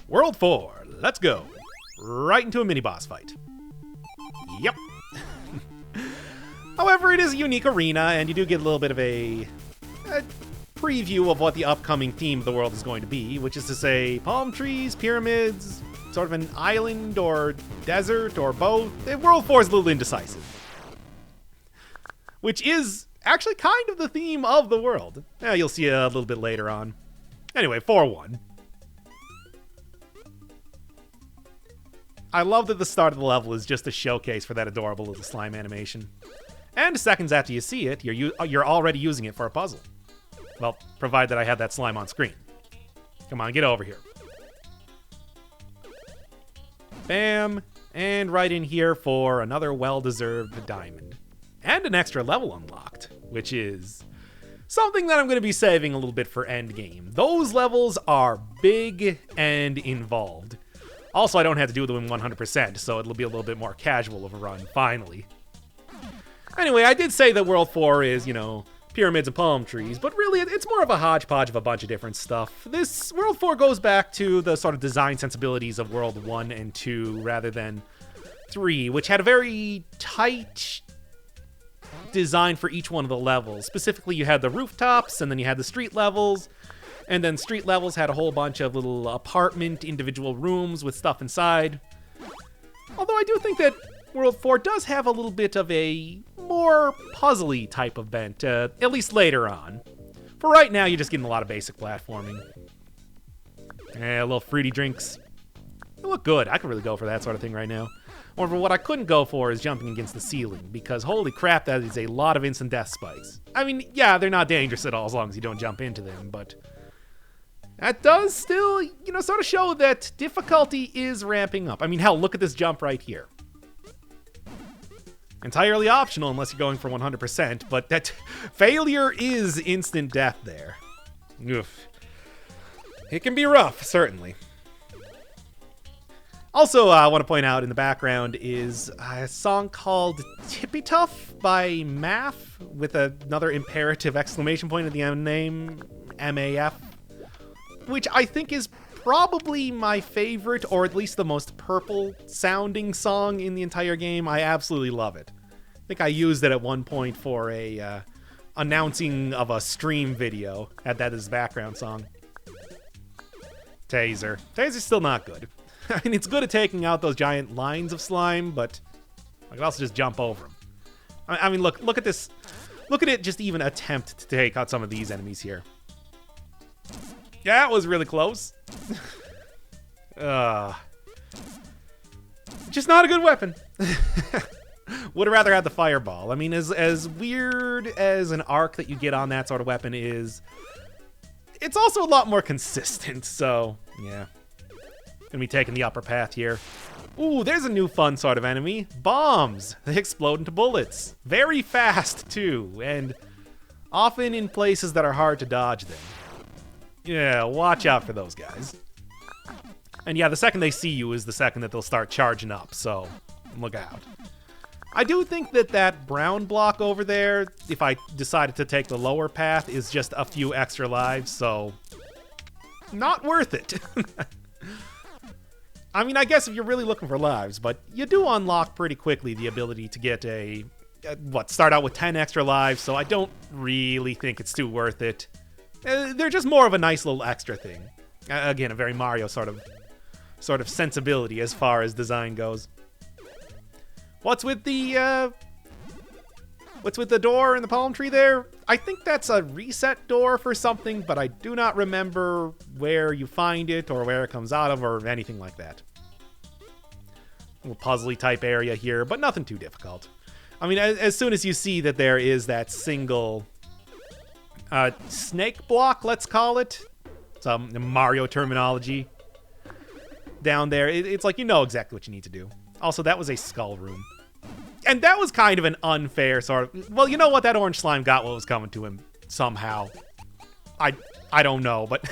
World 4, let's go. Right into a mini-boss fight. Yep. However, it is a unique arena, and you do get a little bit of a preview of what the upcoming theme of the world is going to be, which is to say palm trees, pyramids, sort of an island or desert or both. World 4 is a little indecisive. Which is actually kind of the theme of the world. You'll see a little bit later on. Anyway, 4-1. I love that the start of the level is just a showcase for that adorable little slime animation. And seconds after you see it, you're already using it for a puzzle. Well, provided that I had that slime on screen. Come on, get over here. Bam, and right in here for another well-deserved diamond. And an extra level unlocked, which is something that I'm going to be saving a little bit for endgame. Those levels are big and involved. Also, I don't have to do them 100%, so it'll be a little bit more casual of a run, finally. Anyway, I did say that World 4 is, pyramids and palm trees, but really it's more of a hodgepodge of a bunch of different stuff. This World 4 goes back to the sort of design sensibilities of World 1 and 2 rather than 3, which had a very tight design for each one of the levels. Specifically, you had the rooftops, and then you had the street levels, and then street levels had a whole bunch of little apartment individual rooms with stuff inside. Although I do think that World 4 does have a little bit of a more puzzly type of bent, at least later on. For right now, you're just getting a lot of basic platforming. A little fruity drinks. They look good. I could really go for that sort of thing right now. However, what I couldn't go for is jumping against the ceiling, because holy crap, that is a lot of instant death spikes. I mean, yeah, they're not dangerous at all as long as you don't jump into them, but that does still, sort of show that difficulty is ramping up. I mean, hell, look at this jump right here. Entirely optional unless you're going for 100%, but that failure is instant death there. Oof. It can be rough, certainly. Also, I want to point out in the background is a song called Tippy Tuff by Math, with another imperative exclamation point at the end name, MAF, which I think is probably my favorite, or at least the most purple-sounding song in the entire game. I absolutely love it. I think I used it at one point for a announcing of a stream video. Had that as background song. Taser. Taser's still not good. I mean, it's good at taking out those giant lines of slime, but I can also just jump over them. I mean, look at this. Look at it just even attempt to take out some of these enemies here. Yeah, it was really close. Just not a good weapon. Would have rather had the fireball. I mean, as weird as an arc that you get on that sort of weapon is, it's also a lot more consistent, so yeah. Gonna be taking the upper path here. Ooh, there's a new fun sort of enemy. Bombs. They explode into bullets. Very fast, too, and often in places that are hard to dodge them. Yeah, watch out for those guys. And yeah, the second they see you is the second that they'll start charging up, so look out. I do think that that brown block over there, if I decided to take the lower path, is just a few extra lives, so not worth it. I mean, I guess if you're really looking for lives, but you do unlock pretty quickly the ability to get start out with 10 extra lives, so I don't really think it's too worth it. They're just more of a nice little extra thing. Again, a very Mario sort of sensibility as far as design goes. What's with the door in the palm tree there? I think that's a reset door for something, but I do not remember where you find it or where it comes out of or anything like that. A little puzzly type area here, but nothing too difficult. I mean, as soon as you see that there is that single snake block, let's call it, some Mario terminology down there, it's like you know exactly what you need to do. Also, that was a skull room. And that was kind of an unfair sort of... Well, you know what? That orange slime got what was coming to him somehow. I don't know, but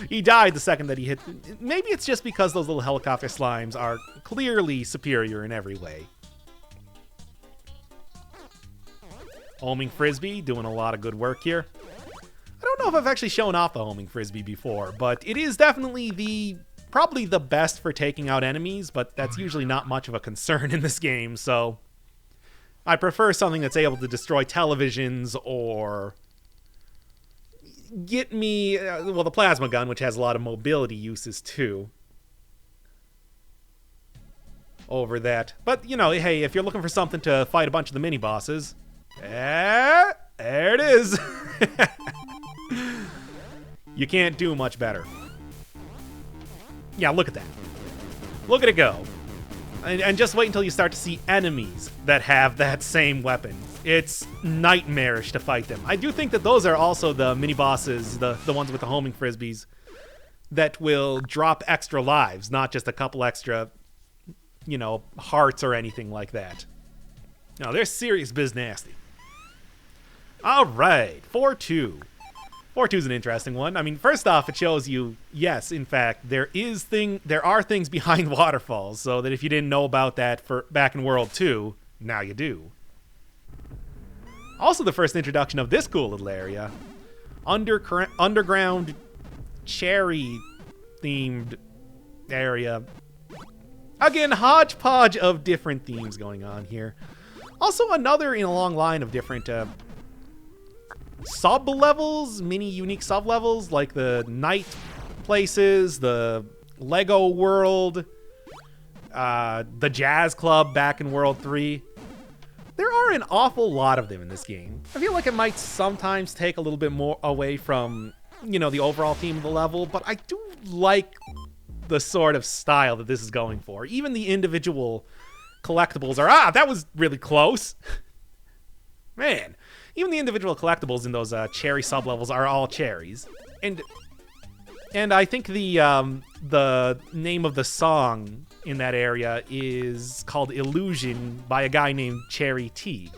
he died the second that he hit... Maybe it's just because those little helicopter slimes are clearly superior in every way. Homing Frisbee, doing a lot of good work here. I don't know if I've actually shown off the homing Frisbee before, but it is definitely the probably the best for taking out enemies, but that's usually not much of a concern in this game, so I prefer something that's able to destroy televisions or get me, well, the plasma gun, which has a lot of mobility uses too, over that. But, you know, hey, if you're looking for something to fight a bunch of the mini-bosses, there it is. You can't do much better. Yeah, look at that. Look at it go. And just wait until you start to see enemies that have that same weapon. It's nightmarish to fight them. I do think that those are also the mini-bosses, the ones with the homing frisbees, that will drop extra lives, not just a couple extra, you know, hearts or anything like that. No, they're serious biz nasty. All right, 4-2. 4-2 is an interesting one. I mean, first off, it shows you, yes, in fact, there are things behind waterfalls, so that if you didn't know about that for back in World 2, now you do. Also, the first introduction of this cool little area, underground cherry-themed area. Again, hodgepodge of different themes going on here. Also, another in a long line of different sub-levels, mini unique sub-levels, like the night places, the Lego world, the jazz club back in World 3. There are an awful lot of them in this game. I feel like it might sometimes take a little bit more away from, you know, the overall theme of the level, but I do like the sort of style that this is going for. Even the individual collectibles are, that was really close. Man, even the individual collectibles in those cherry sub-levels are all cherries. And I think the name of the song in that area is called Illusion by a guy named Cherry T.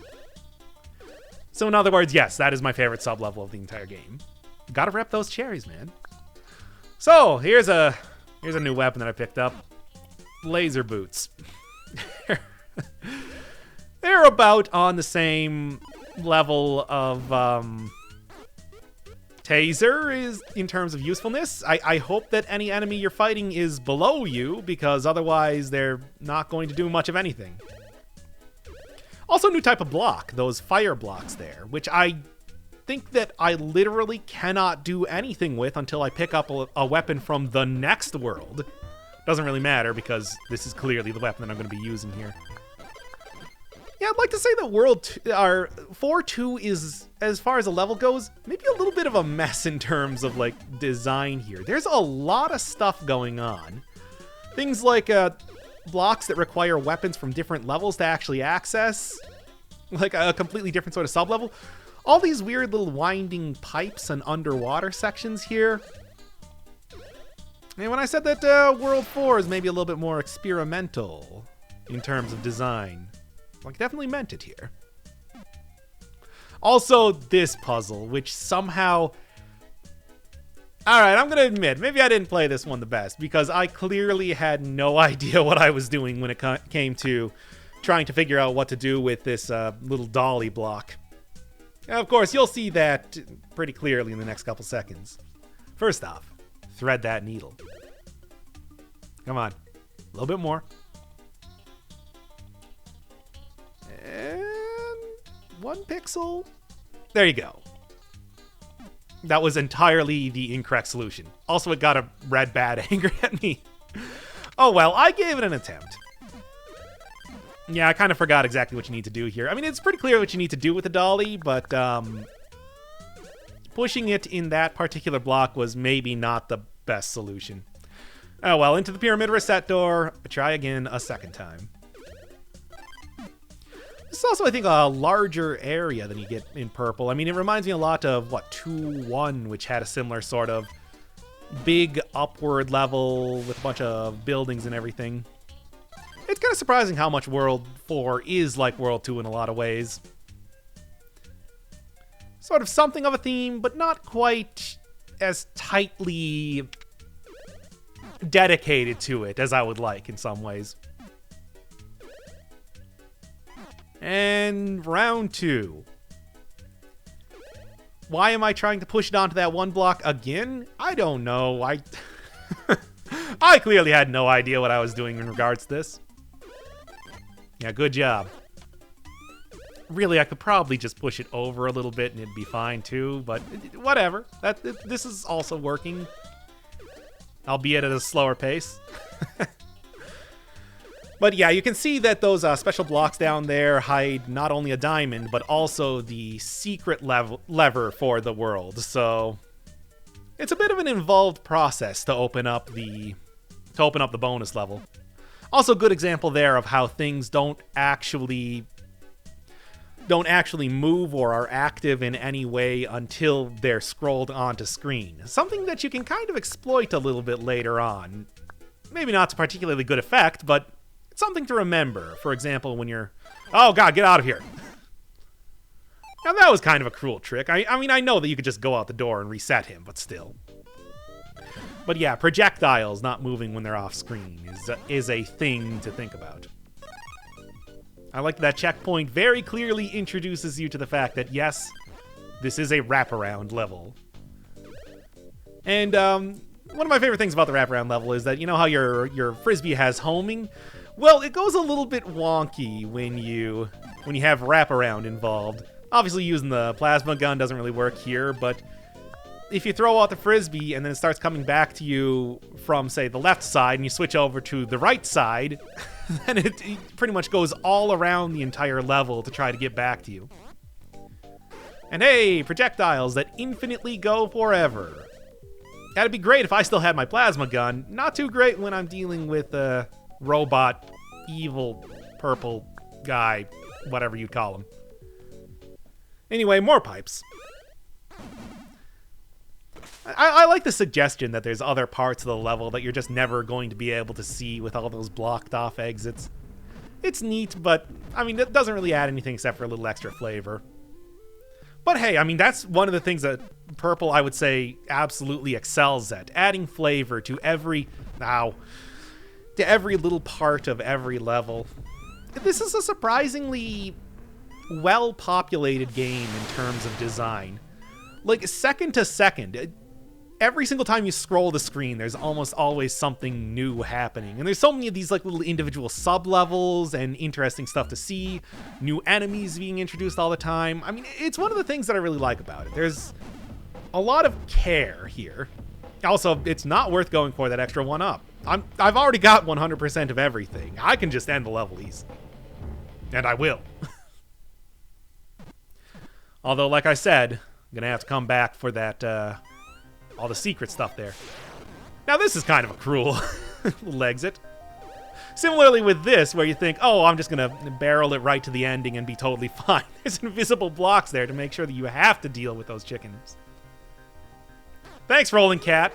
So in other words, yes, that is my favorite sub-level of the entire game. Gotta rep those cherries, man. So, here's a new weapon that I picked up. Laser boots. They're about on the same level of taser is in terms of usefulness. I hope that any enemy you're fighting is below you, because otherwise they're not going to do much of anything. Also, new type of block, those fire blocks there, which I think that I literally cannot do anything with until I pick up a weapon from the next world. Doesn't really matter, because this is clearly the weapon that I'm going to be using here. Yeah, I'd like to say that 4-2 is, as far as the level goes, maybe a little bit of a mess in terms of, like, design here. There's a lot of stuff going on. Things like blocks that require weapons from different levels to actually access, like a completely different sort of sub-level. All these weird little winding pipes and underwater sections here. And when I said that World 4 is maybe a little bit more experimental in terms of design, like, definitely meant it here. Also, this puzzle, which somehow... Alright, I'm gonna admit, maybe I didn't play this one the best, because I clearly had no idea what I was doing when it came to trying to figure out what to do with this little dolly block. Now, of course, you'll see that pretty clearly in the next couple seconds. First off, thread that needle. Come on, a little bit more. And 1 pixel. There you go. That was entirely the incorrect solution. Also, it got a red bat angry at me. Oh well, I gave it an attempt. Yeah, I kind of forgot exactly what you need to do here. I mean, it's pretty clear what you need to do with the dolly, but pushing it in that particular block was maybe not the best solution. Oh well, into the pyramid reset door. Try again a second time. This is also, I think, a larger area than you get in Purple. I mean, it reminds me a lot of, what, 2-1, which had a similar sort of big upward level with a bunch of buildings and everything. It's kind of surprising how much World 4 is like World 2 in a lot of ways. Sort of something of a theme, but not quite as tightly dedicated to it as I would like in some ways. And round 2. Why am I trying to push it onto that one block again? I don't know. I clearly had no idea what I was doing in regards to this. Yeah, good job. Really, I could probably just push it over a little bit and it'd be fine too, but whatever. This is also working, albeit at a slower pace. But yeah, you can see that those special blocks down there hide not only a diamond, but also the secret lever for the world. So it's a bit of an involved process to open up the bonus level. Also, good example there of how things don't actually move or are active in any way until they're scrolled onto screen. Something that you can kind of exploit a little bit later on. Maybe not to particularly good effect, but it's something to remember. For example, when you're... Oh god, get out of here! Now that was kind of a cruel trick. I mean, I know that you could just go out the door and reset him, but still. But yeah, projectiles not moving when they're off screen is a thing to think about. I like that checkpoint very clearly introduces you to the fact that, yes, this is a wraparound level. And one of my favorite things about the wraparound level is that, you know how your Frisbee has homing? Well, it goes a little bit wonky when you have wraparound involved. Obviously, using the plasma gun doesn't really work here, but if you throw out the Frisbee and then it starts coming back to you from, say, the left side, and you switch over to the right side, then it pretty much goes all around the entire level to try to get back to you. And hey, projectiles that infinitely go forever. That'd be great if I still had my plasma gun. Not too great when I'm dealing with a robot, evil, purple guy, whatever you'd call him. Anyway, more pipes. I like the suggestion that there's other parts of the level that you're just never going to be able to see with all those blocked off exits. It's neat, but, I mean, it doesn't really add anything except for a little extra flavor. But hey, I mean, that's one of the things that Purple, I would say, absolutely excels at. Adding flavor to every little part of every level. This is a surprisingly well-populated game in terms of design. Like, second to second, every single time you scroll the screen, there's almost always something new happening. And there's so many of these like little individual sub-levels and interesting stuff to see. New enemies being introduced all the time. I mean, it's one of the things that I really like about it. There's a lot of care here. Also, it's not worth going for that extra one-up. I've already got 100% of everything. I can just end the level easy. And I will. Although, like I said, I'm gonna have to come back for that, all the secret stuff there. Now this is kind of a cruel little exit. Similarly with this, where you think, oh, I'm just gonna barrel it right to the ending and be totally fine. There's invisible blocks there to make sure that you have to deal with those chickens. Thanks, Rolling Cat.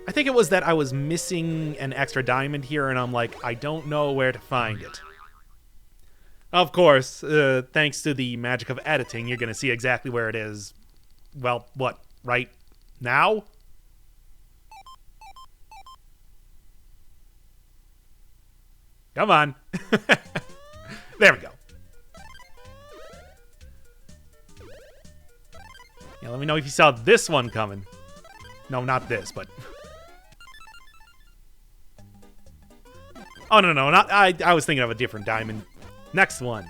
I think it was that I was missing an extra diamond here, and I'm like, I don't know where to find it. Of course, thanks to the magic of editing, you're going to see exactly where it is. Well, what, right now? Come on. There we go. Yeah, let me know if you saw this one coming. No, not this, but... Oh, no, not... I was thinking of a different diamond. Next one.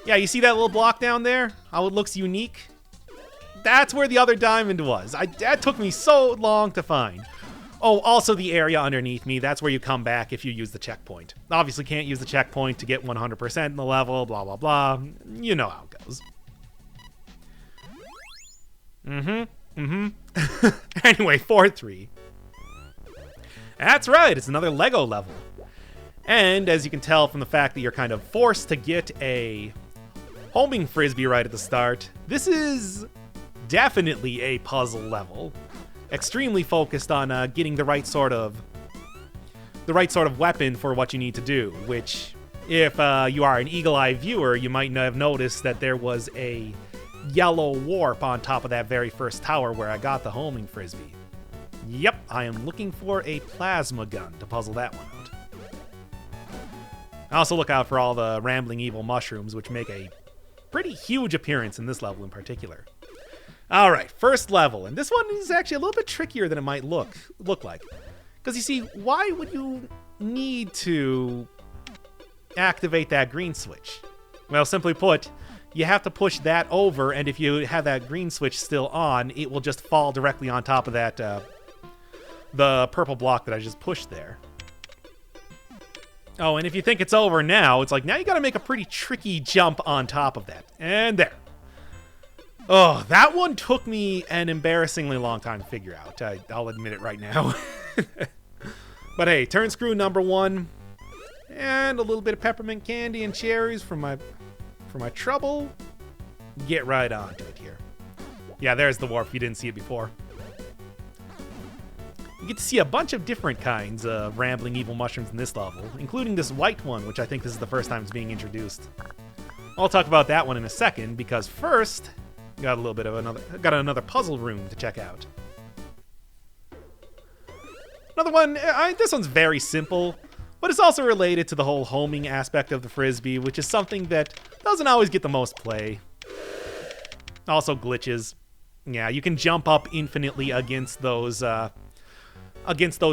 Yeah, you see that little block down there? How it looks unique? That's where the other diamond was. That took me so long to find. Oh, also the area underneath me. That's where you come back if you use the checkpoint. Obviously can't use the checkpoint to get 100% in the level, blah, blah, blah. You know how it goes. Anyway, 4-3. That's right, it's another Lego level. And as you can tell from the fact that you're kind of forced to get a homing Frisbee right at the start, this is definitely a puzzle level. Extremely focused on getting the right sort of weapon for what you need to do, which, if you are an eagle-eyed viewer, you might have noticed that there was a yellow warp on top of that very first tower where I got the homing Frisbee. Yep, I am looking for a plasma gun to puzzle that one out. Also look out for all the rambling evil mushrooms, which make a pretty huge appearance in this level in particular. All right, first level, and this one is actually a little bit trickier than it might look like. Because you see, why would you need to activate that green switch? Well, simply put, you have to push that over, and if you have that green switch still on, it will just fall directly on top of that, the purple block that I just pushed there. Oh, and if you think it's over now, it's like, now you gotta make a pretty tricky jump on top of that. And there. Oh, that one took me an embarrassingly long time to figure out. I'll admit it right now. But hey, turn screw number 1. And a little bit of peppermint candy and cherries for my trouble. Get right onto it here. Yeah, there's the warp if you didn't see it before. You get to see a bunch of different kinds of rambling evil mushrooms in this level, including this white one, which I think this is the first time it's being introduced. I'll talk about that one in a second, because first, got another puzzle room to check out. Another one, this one's very simple, but it's also related to the whole homing aspect of the Frisbee, which is something that doesn't always get the most play. Also glitches. Yeah, you can jump up infinitely against those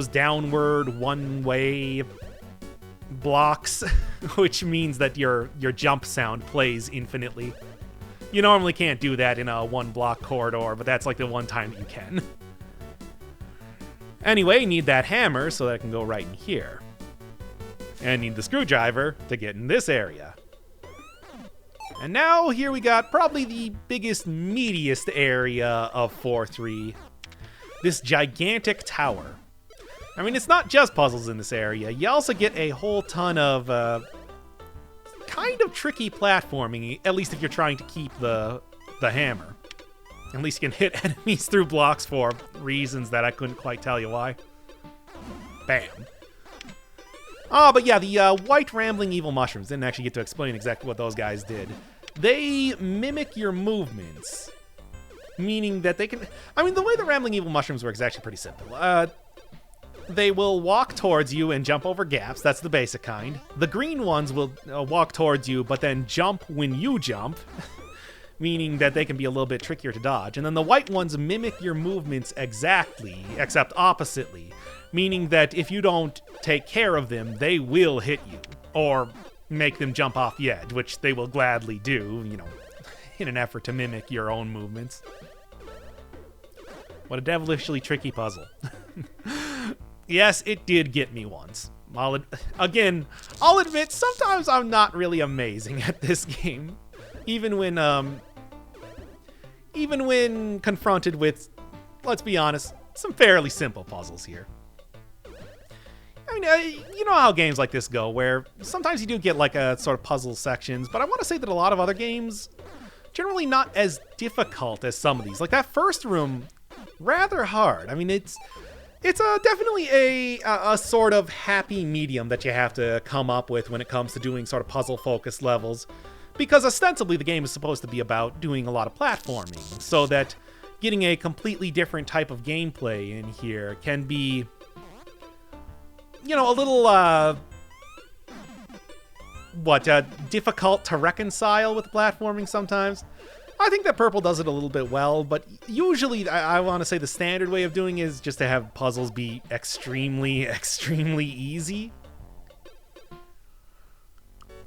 downward one-way blocks, which means that your jump sound plays infinitely. You normally can't do that in a one-block corridor, but that's like the one time that you can. Anyway, you need that hammer so that it can go right in here. And need the screwdriver to get in this area. And now here we got probably the biggest, meatiest area of 4-3. This gigantic tower. I mean, it's not just puzzles in this area. You also get a whole ton of kind of tricky platforming, at least if you're trying to keep the hammer. At least you can hit enemies through blocks for reasons that I couldn't quite tell you why. Bam. Oh, but yeah, the white rambling evil mushrooms, didn't actually get to explain exactly what those guys did. They mimic your movements, meaning that they can... I mean, the way the rambling evil mushrooms work is actually pretty simple. They will walk towards you and jump over gaps. That's the basic kind. The green ones will walk towards you, but then jump when you jump, meaning that they can be a little bit trickier to dodge. And then the white ones mimic your movements exactly, except oppositely, meaning that if you don't take care of them, they will hit you, or make them jump off the edge, which they will gladly do, you know, in an effort to mimic your own movements. What a devilishly tricky puzzle. Yes, it did get me once. I'll admit, sometimes I'm not really amazing at this game. Even when confronted with, let's be honest, some fairly simple puzzles here. I mean, you know how games like this go, where sometimes you do get like a sort of puzzle sections, but I want to say that a lot of other games, generally not as difficult as some of these. Like that first room, rather hard. I mean, it's definitely a sort of happy medium that you have to come up with when it comes to doing sort of puzzle-focused levels. Because ostensibly the game is supposed to be about doing a lot of platforming, so that getting a completely different type of gameplay in here can be, you know, a little, difficult to reconcile with platforming sometimes. I think that Purple does it a little bit well, but usually I want to say the standard way of doing it is just to have puzzles be extremely, extremely easy.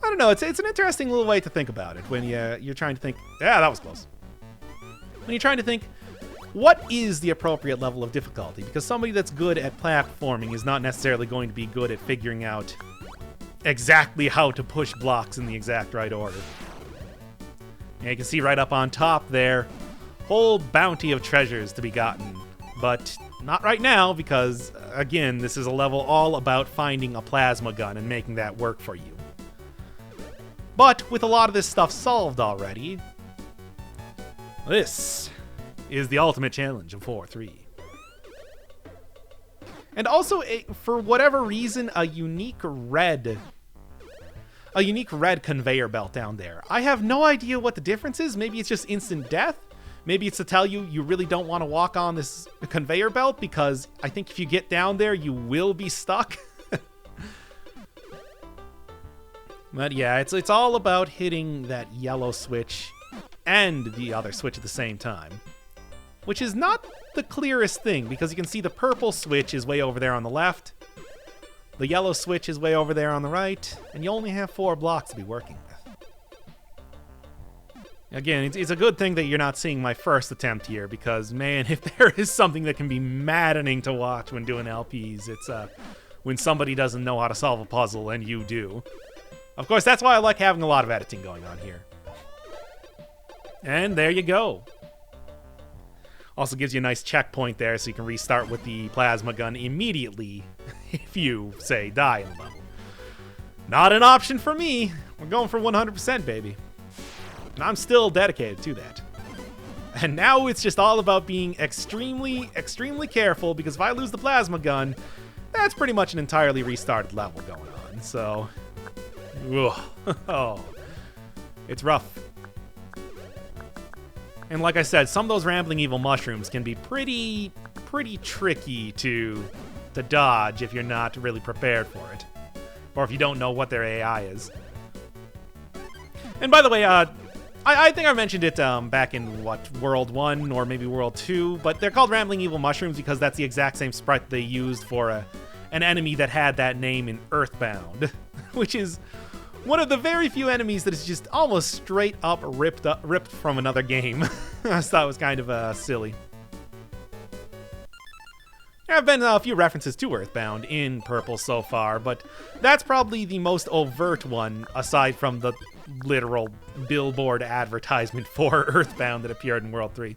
I don't know, it's an interesting little way to think about it when you're trying to think, yeah, that was close. When you're trying to think, what is the appropriate level of difficulty? Because somebody that's good at platforming is not necessarily going to be good at figuring out exactly how to push blocks in the exact right order. And you can see right up on top there, whole bounty of treasures to be gotten. But not right now, because, again, this is a level all about finding a plasma gun and making that work for you. But with a lot of this stuff solved already, this is the ultimate challenge of 4-3. And also, for whatever reason, a unique red conveyor belt down there. I have no idea what the difference is. Maybe it's just instant death. Maybe it's to tell you you really don't want to walk on this conveyor belt, because I think if you get down there, you will be stuck. But yeah, it's all about hitting that yellow switch and the other switch at the same time. which is not the clearest thing because you can see the purple switch is way over there on the left, the yellow switch is way over there on the right, and you only have 4 blocks to be working with. Again, it's a good thing that you're not seeing my first attempt here because, man, if there is something that can be maddening to watch when doing LPs, it's when somebody doesn't know how to solve a puzzle and you do. Of course, that's why I like having a lot of editing going on here. And there you go. Also gives you a nice checkpoint there so you can restart with the plasma gun immediately if you, say, die in the level. Not an option for me. We're going for 100%, baby. And I'm still dedicated to that. And now it's just all about being extremely, extremely careful because if I lose the plasma gun, that's pretty much an entirely restarted level going on. So, oh, it's rough. And like I said, some of those rambling evil mushrooms can be pretty tricky to dodge if you're not really prepared for it. Or if you don't know what their AI is. And by the way, I think I mentioned it back in, World 1 or maybe World 2, but they're called Rambling Evil Mushrooms because that's the exact same sprite they used for an enemy that had that name in Earthbound, which is one of the very few enemies that is just almost straight up ripped from another game. I just thought it was kind of silly. There have been a few references to Earthbound in Purple so far, but that's probably the most overt one aside from the literal billboard advertisement for Earthbound that appeared in World 3.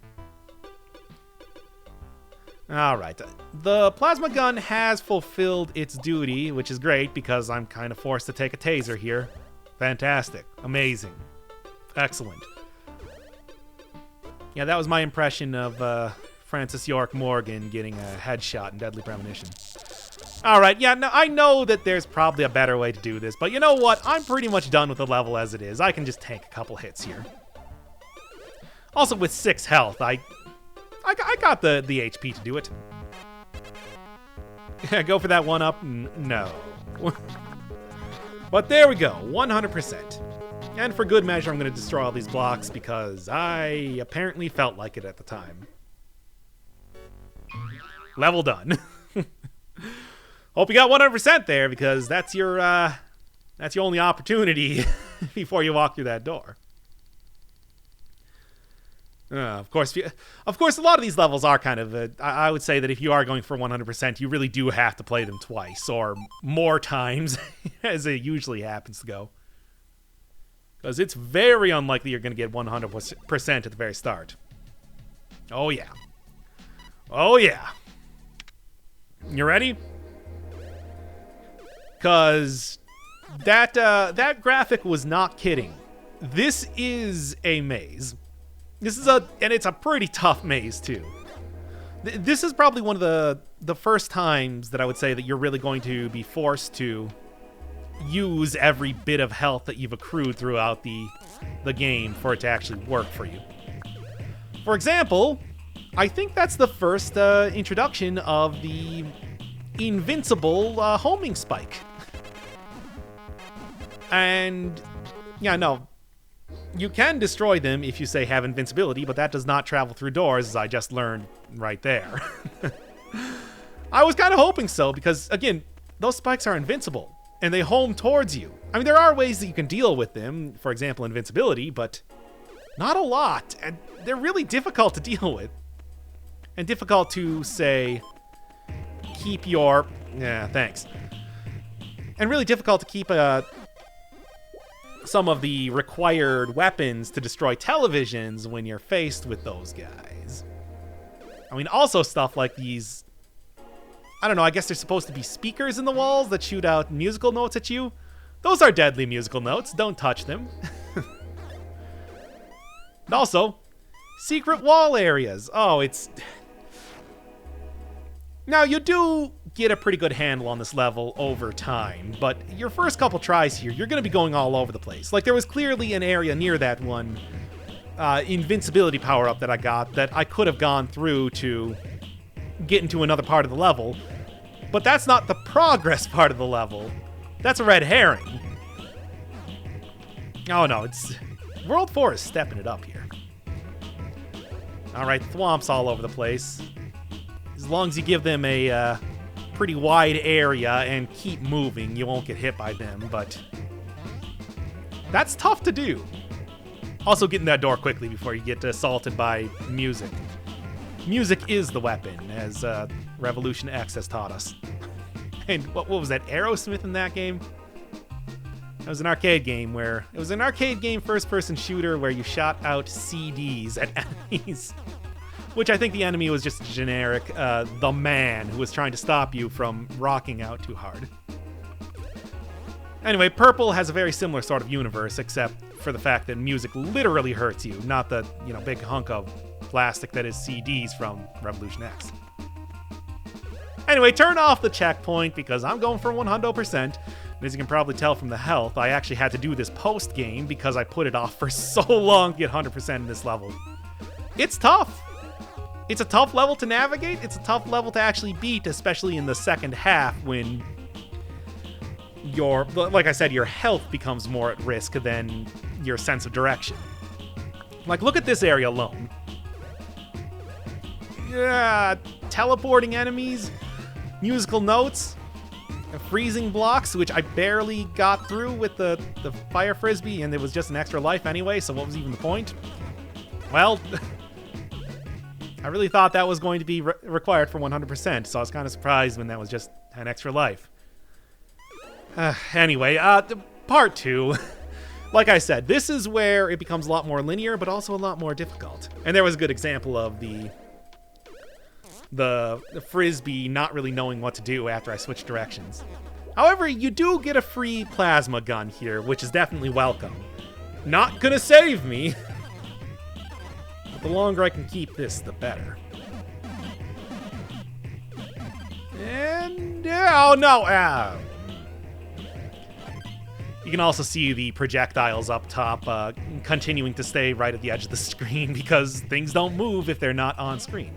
Alright, the plasma gun has fulfilled its duty, which is great because I'm kind of forced to take a taser here. Fantastic. Amazing. Excellent. Yeah, that was my impression of Francis York Morgan getting a headshot in Deadly Premonition. Alright, yeah, no, I know that there's probably a better way to do this, but you know what? I'm pretty much done with the level as it is. I can just take a couple hits here. Also, with 6 health, I got the HP to do it. Yeah, go for that one up? No. But there we go, 100%. And for good measure, I'm going to destroy all these blocks because I apparently felt like it at the time. Level done. Hope you got 100% there because that's your only opportunity before you walk through that door. Of course, a lot of these levels are kind of, I would say that if you are going for 100%, you really do have to play them twice or more times, as it usually happens to go. Because it's very unlikely you're going to get 100% at the very start. Oh, yeah. Oh, yeah. You ready? Because that graphic was not kidding. This is a maze. And it's a pretty tough maze, too. This is probably one of the first times that I would say that you're really going to be forced to use every bit of health that you've accrued throughout the game for it to actually work for you. For example, I think that's the first introduction of the invincible homing spike. And, yeah, no. You can destroy them if you, say, have invincibility, but that does not travel through doors, as I just learned right there. I was kind of hoping so, because, again, those spikes are invincible, and they home towards you. I mean, there are ways that you can deal with them, for example, invincibility, but not a lot, and they're really difficult to deal with. And difficult to, say, keep your... Yeah, thanks. And really difficult to keep some of the required weapons to destroy televisions when you're faced with those guys. I mean, also stuff like these... I don't know, I guess they're supposed to be speakers in the walls that shoot out musical notes at you. Those are deadly musical notes. Don't touch them. And also, secret wall areas. Oh, it's... Now, you do get a pretty good handle on this level over time, but your first couple tries here, you're going to be going all over the place. Like, there was clearly an area near that one invincibility power-up that I got that I could have gone through to get into another part of the level, but that's not the progress part of the level. That's a red herring. Oh, no, it's... World 4 is stepping it up here. Alright, thwomps all over the place. As long as you give them a pretty wide area and keep moving, you won't get hit by them, but that's tough to do. Also, get in that door quickly before you get assaulted by music. Music is the weapon, as Revolution X has taught us. And what was that, Aerosmith in that game? It was an arcade game where... It was an arcade game first-person shooter where you shot out CDs at enemies. Which I think the enemy was just generic, the man who was trying to stop you from rocking out too hard. Anyway, Purple has a very similar sort of universe, except for the fact that music literally hurts you, not the, big hunk of plastic that is CDs from Revolution X. Anyway, turn off the checkpoint because I'm going for 100%. And as you can probably tell from the health, I actually had to do this post-game because I put it off for so long to get 100% in this level. It's tough. It's a tough level to navigate. It's a tough level to actually beat, especially in the second half when like I said, your health becomes more at risk than your sense of direction. Like, look at this area alone. Yeah, teleporting enemies, musical notes, freezing blocks, which I barely got through with the fire frisbee, and it was just an extra life anyway, so what was even the point? Well, I really thought that was going to be required for 100%, so I was kind of surprised when that was just an extra life. Anyway, part 2. Like I said, this is where it becomes a lot more linear, but also a lot more difficult. And there was a good example of the frisbee not really knowing what to do after I switched directions. However, you do get a free plasma gun here, which is definitely welcome. Not gonna save me. But the longer I can keep this, the better. And... oh no! You can also see the projectiles up top continuing to stay right at the edge of the screen because things don't move if they're not on screen.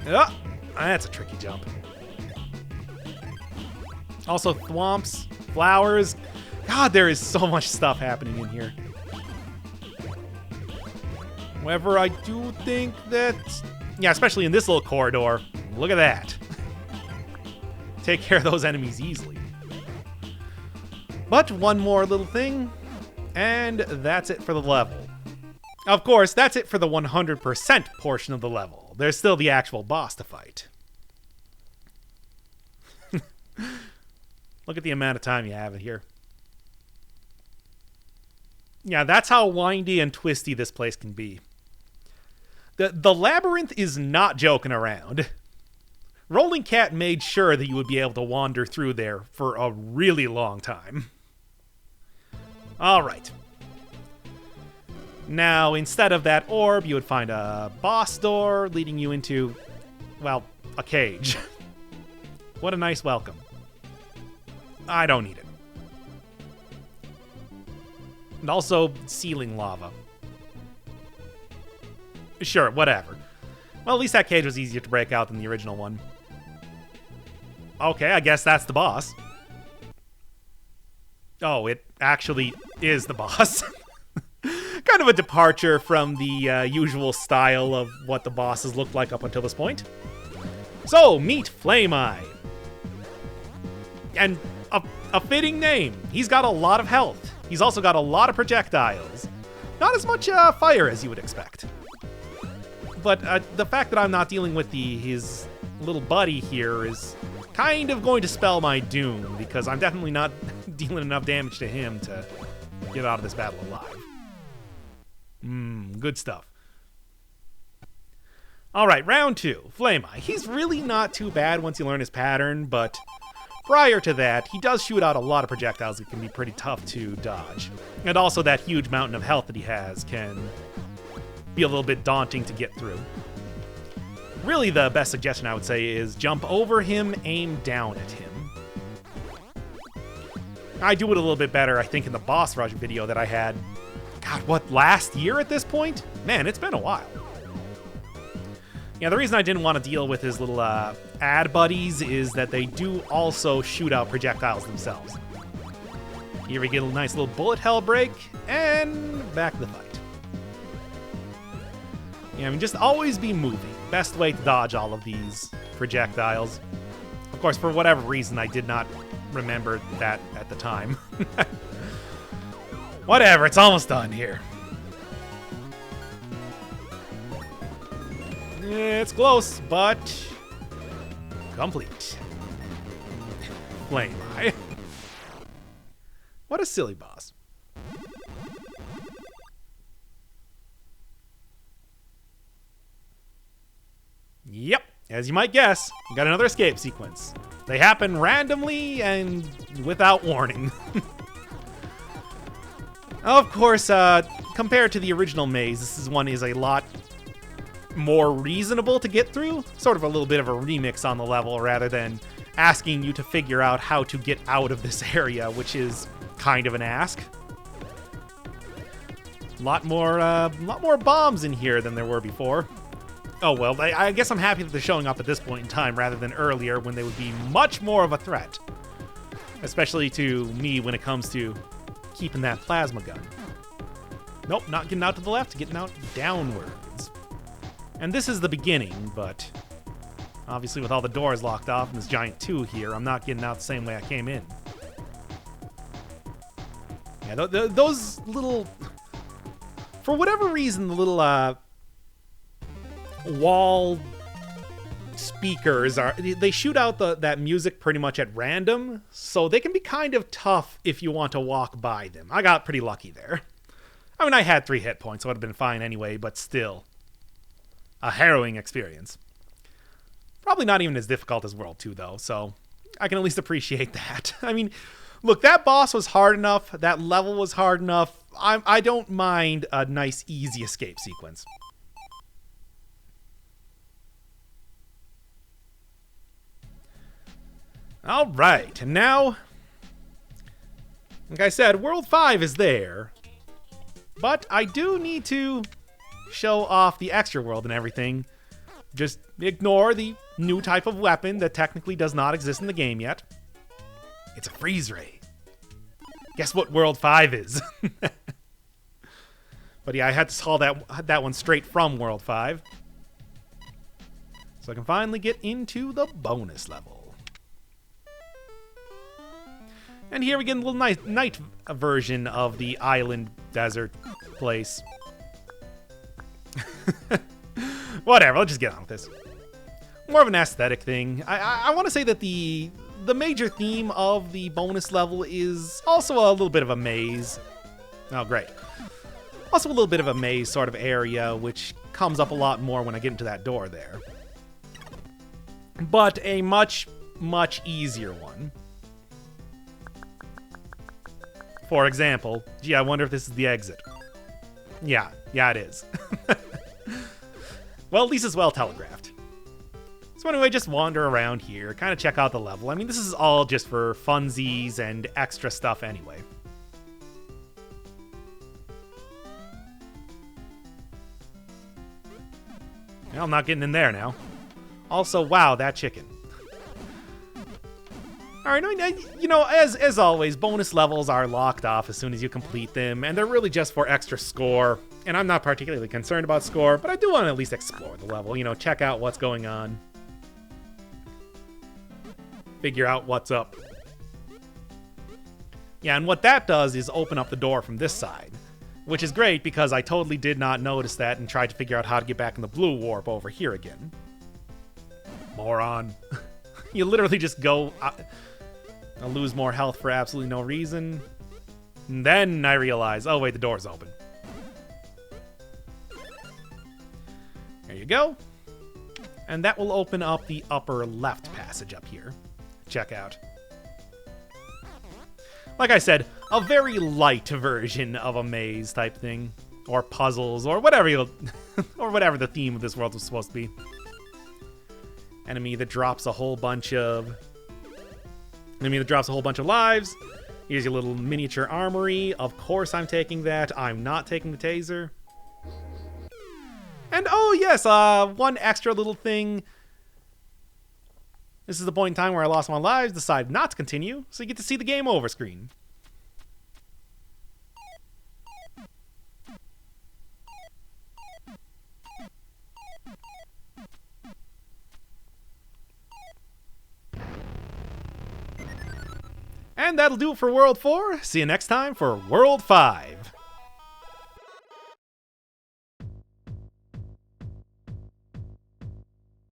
Oh, that's a tricky jump. Also, thwomps, flowers. God, there is so much stuff happening in here. However, I do think that... yeah, especially in this little corridor. Look at that. Take care of those enemies easily. But one more little thing, and that's it for the level. Of course, that's it for the 100% portion of the level. There's still the actual boss to fight. Look at the amount of time you have here. Yeah, that's how windy and twisty this place can be. The labyrinth is not joking around. Rolling Cat made sure that you would be able to wander through there for a really long time. All right. Now, instead of that orb, you would find a boss door leading you into, well, a cage. What a nice welcome. I don't need it. And also, ceiling lava. Sure, whatever. Well, at least that cage was easier to break out than the original one. Okay, I guess that's the boss. Oh, it actually is the boss. Kind of a departure from the usual style of what the bosses looked like up until this point. So, meet Flame Eye. And a fitting name. He's got a lot of health. He's also got a lot of projectiles. Not as much fire as you would expect. But the fact that I'm not dealing with his little buddy here is kind of going to spell my doom, because I'm definitely not dealing enough damage to him to get out of this battle alive. Good stuff. Alright, round 2, Flame Eye. He's really not too bad once you learn his pattern, but prior to that, he does shoot out a lot of projectiles that can be pretty tough to dodge. And also that huge mountain of health that he has can be a little bit daunting to get through. Really, the best suggestion I would say is jump over him, aim down at him. I do it a little bit better, I think, in the boss rush video that I had, God, what, last year at this point? Man, it's been a while. Yeah, the reason I didn't want to deal with his little ad buddies is that they do also shoot out projectiles themselves. Here we get a nice little bullet hell break, and back to the fight. Yeah, I mean, just always be moving. Best way to dodge all of these projectiles. Of course, for whatever reason, I did not remember that at the time. Whatever, it's almost done here. It's close, but complete. Flame Eye. What a silly boss. Yep, as you might guess, we got another escape sequence. They happen randomly and without warning. Of course, compared to the original maze, this one is a lot more reasonable to get through. Sort of a little bit of a remix on the level rather than asking you to figure out how to get out of this area, which is kind of an ask. A lot more bombs in here than there were before. Oh well, I guess I'm happy that they're showing up at this point in time rather than earlier when they would be much more of a threat. Especially to me when it comes to keeping that plasma gun. Nope, not getting out to the left, getting out downwards. And this is the beginning, but obviously with all the doors locked off and this giant 2 here, I'm not getting out the same way I came in. Yeah, those little... For whatever reason, the little wall speakers they shoot out that music pretty much at random, so they can be kind of tough if you want to walk by them. I got pretty lucky there. I mean, I had 3 hit points, so it would have been fine anyway, but still. A harrowing experience. Probably not even as difficult as World 2, though, so I can at least appreciate that. I mean, look, that boss was hard enough, that level was hard enough. I don't mind a nice, easy escape sequence. Alright, and now, like I said, World 5 is there, but I do need to show off the extra world and everything. Just ignore the new type of weapon that technically does not exist in the game yet. It's a freeze ray. Guess what World 5 is? But yeah, I had to haul that one straight from World 5. So I can finally get into the bonus level. And here we get a little night version of the island desert place. Whatever, let's just get on with this. More of an aesthetic thing. I want to say that the major theme of the bonus level is also a little bit of a maze. Oh, great. Also a little bit of a maze sort of area, which comes up a lot more when I get into that door there. But a much, much easier one. For example, gee, I wonder if this is the exit. Yeah, it is. Well, at least it's well telegraphed. So anyway, just wander around here, kind of check out the level. I mean, this is all just for funsies and extra stuff anyway. Well, I'm not getting in there now. Also, wow, that chicken. Alright, you know, as always, bonus levels are locked off as soon as you complete them, and they're really just for extra score. And I'm not particularly concerned about score, but I do want to at least explore the level, you know, check out what's going on. Figure out what's up. Yeah, and what that does is open up the door from this side, which is great because I totally did not notice that and tried to figure out how to get back in the blue warp over here again. Moron. You literally just go... I lose more health for absolutely no reason. And then I realize, oh wait, the door's open. There you go. And that will open up the upper left passage up here. Check out. Like I said, a very light version of a maze type thing. Or puzzles, or whatever or whatever the theme of this world was supposed to be. Enemy that drops a whole bunch of lives. Here's your little miniature armory. Of course I'm taking that. I'm not taking the taser. And oh yes, one extra little thing. This is the point in time where I lost my lives, decided not to continue, so you get to see the game over screen. And that'll do it for World 4. See you next time for World 5.